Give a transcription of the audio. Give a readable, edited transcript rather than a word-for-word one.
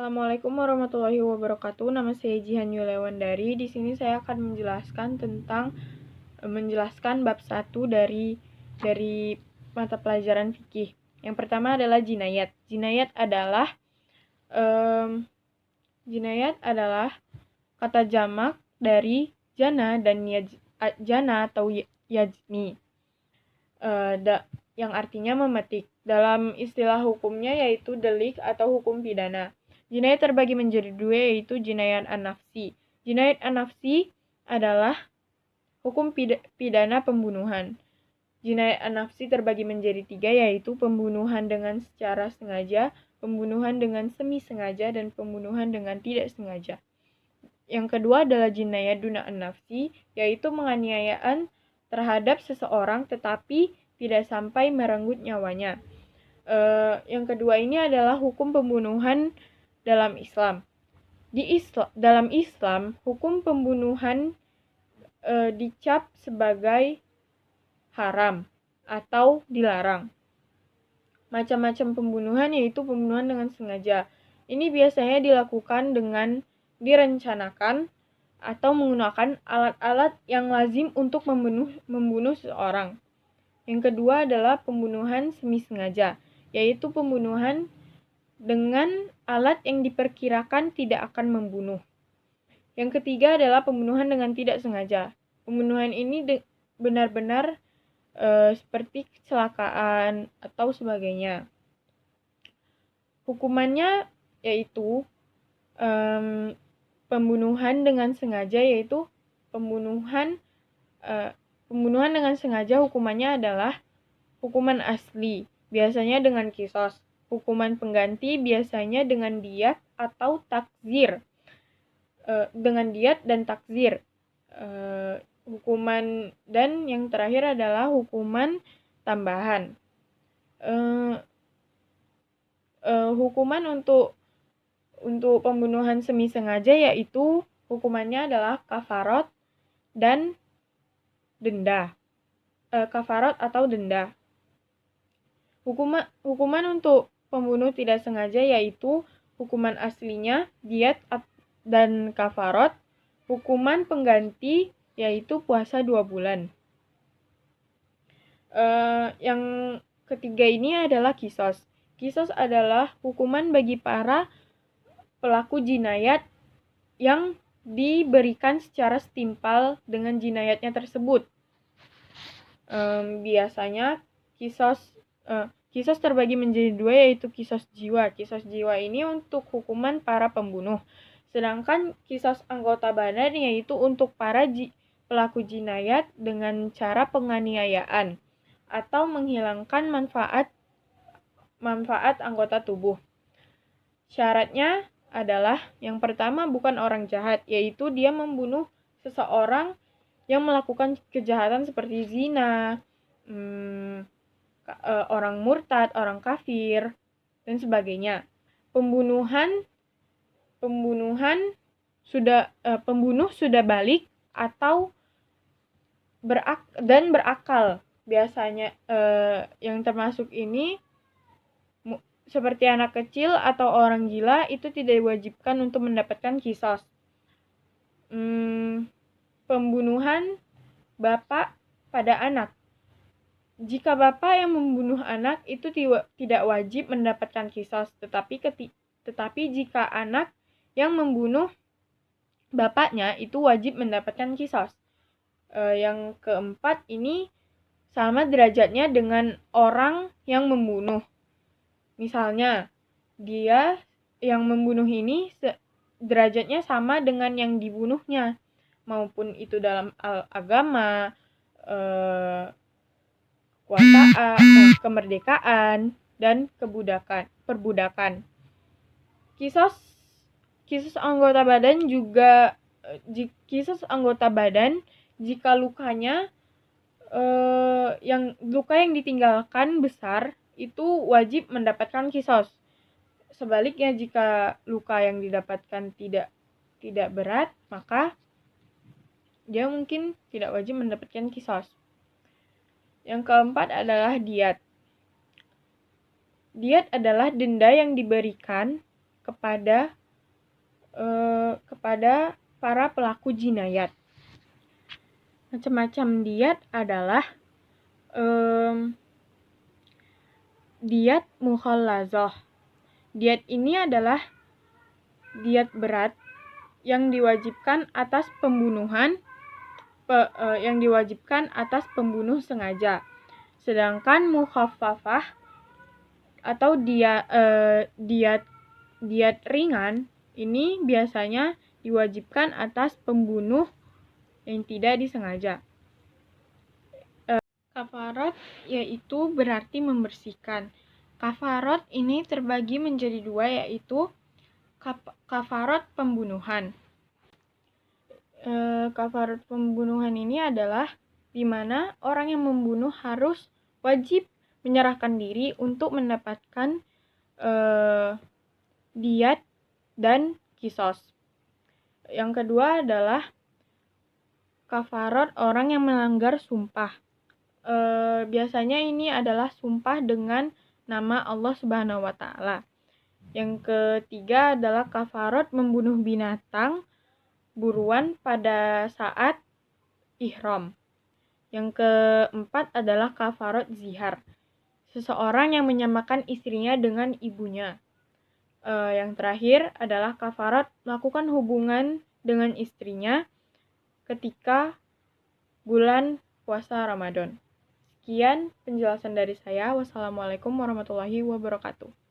Assalamualaikum warahmatullahi wabarakatuh. Nama saya Jihan Yulewandari. Di sini saya akan menjelaskan bab 1 dari mata pelajaran fikih. Yang pertama adalah jinayat. Jinayat adalah kata jamak dari jana dan jana atau yajni. Yang artinya memetik. Dalam istilah hukumnya yaitu delik atau hukum pidana. Jinayat terbagi menjadi dua, yaitu jinayat an-nafsi. Jinayat an-nafsi adalah hukum pidana pembunuhan. Jinayat an-nafsi terbagi menjadi 3, yaitu pembunuhan dengan secara sengaja, pembunuhan dengan semi sengaja, dan pembunuhan dengan tidak sengaja. Yang kedua adalah jinayat duna an-nafsi, yaitu penganiayaan terhadap seseorang tetapi tidak sampai merenggut nyawanya. Yang kedua ini adalah hukum pembunuhan dalam Islam. Dalam Islam, hukum pembunuhan dicap sebagai haram atau dilarang. Macam-macam pembunuhan yaitu pembunuhan dengan sengaja. Ini biasanya dilakukan dengan direncanakan atau menggunakan alat-alat yang lazim untuk membunuh seseorang. Yang kedua adalah pembunuhan semi sengaja, yaitu pembunuhan dengan alat yang diperkirakan tidak akan membunuh. Yang ketiga adalah pembunuhan dengan tidak sengaja. Pembunuhan ini benar-benar seperti kecelakaan atau sebagainya. Hukumannya yaitu pembunuhan dengan sengaja, yaitu pembunuhan dengan sengaja hukumannya adalah hukuman asli, biasanya dengan kisos. Hukuman pengganti biasanya dengan diat atau takzir. Dengan diat dan takzir. Hukuman dan yang terakhir adalah hukuman tambahan. Hukuman untuk pembunuhan semi sengaja yaitu hukumannya adalah kafarat dan denda. Kafarat atau denda. Hukuman untuk pembunuh tidak sengaja yaitu hukuman aslinya diat dan kafarat. Hukuman pengganti yaitu puasa 2 bulan. Yang ketiga ini adalah kisos. Kisos adalah hukuman bagi para pelaku jinayat yang diberikan secara setimpal dengan jinayatnya tersebut. Biasanya kisos terbagi menjadi 2, yaitu kisos jiwa. Kisos jiwa ini untuk hukuman para pembunuh. Sedangkan kisos anggota badan yaitu untuk para pelaku jinayat dengan cara penganiayaan atau menghilangkan manfaat anggota tubuh. Syaratnya adalah yang pertama bukan orang jahat, yaitu dia membunuh seseorang yang melakukan kejahatan seperti zina, orang murtad, orang kafir, dan sebagainya. Pembunuh sudah balik atau berakal. Biasanya yang termasuk ini seperti anak kecil atau orang gila itu tidak diwajibkan untuk mendapatkan kisos. Pembunuhan bapak pada anak. Jika bapak yang membunuh anak itu tidak wajib mendapatkan kisos, tetapi jika anak yang membunuh bapaknya itu wajib mendapatkan kisos. Yang keempat ini sama derajatnya dengan orang yang membunuh. Misalnya, dia yang membunuh ini derajatnya sama dengan yang dibunuhnya, maupun itu dalam agama, kekuasaan, kemerdekaan, dan perbudakan. Kisos anggota badan juga jika lukanya luka yang ditinggalkan besar itu wajib mendapatkan kisos. Sebaliknya jika luka yang didapatkan tidak berat, maka dia mungkin tidak wajib mendapatkan kisos. Yang keempat adalah diat. Diat adalah denda yang diberikan kepada para pelaku jinayat. Macam-macam diat adalah diat mukhallazah. Diat ini adalah diat berat yang diwajibkan atas pembunuh sengaja. Sedangkan mukhaffafah atau diat ringan ini biasanya diwajibkan atas pembunuh yang tidak disengaja. Kafarat yaitu berarti membersihkan. Kafarat ini terbagi menjadi dua, yaitu kafarat pembunuhan. Kafarat pembunuhan ini adalah di mana orang yang membunuh harus wajib menyerahkan diri untuk mendapatkan diat dan kisos. Yang kedua adalah kafarat orang yang melanggar sumpah. Biasanya ini adalah sumpah dengan nama Allah Subhanahu wa Ta'ala. Yang ketiga adalah kafarat membunuh binatang buruan pada saat ihram. Yang keempat adalah kafarat zihar, seseorang yang menyamakan istrinya dengan ibunya. Yang terakhir adalah kafarat melakukan hubungan dengan istrinya ketika bulan puasa Ramadan. Sekian penjelasan dari saya. Wassalamualaikum warahmatullahi wabarakatuh.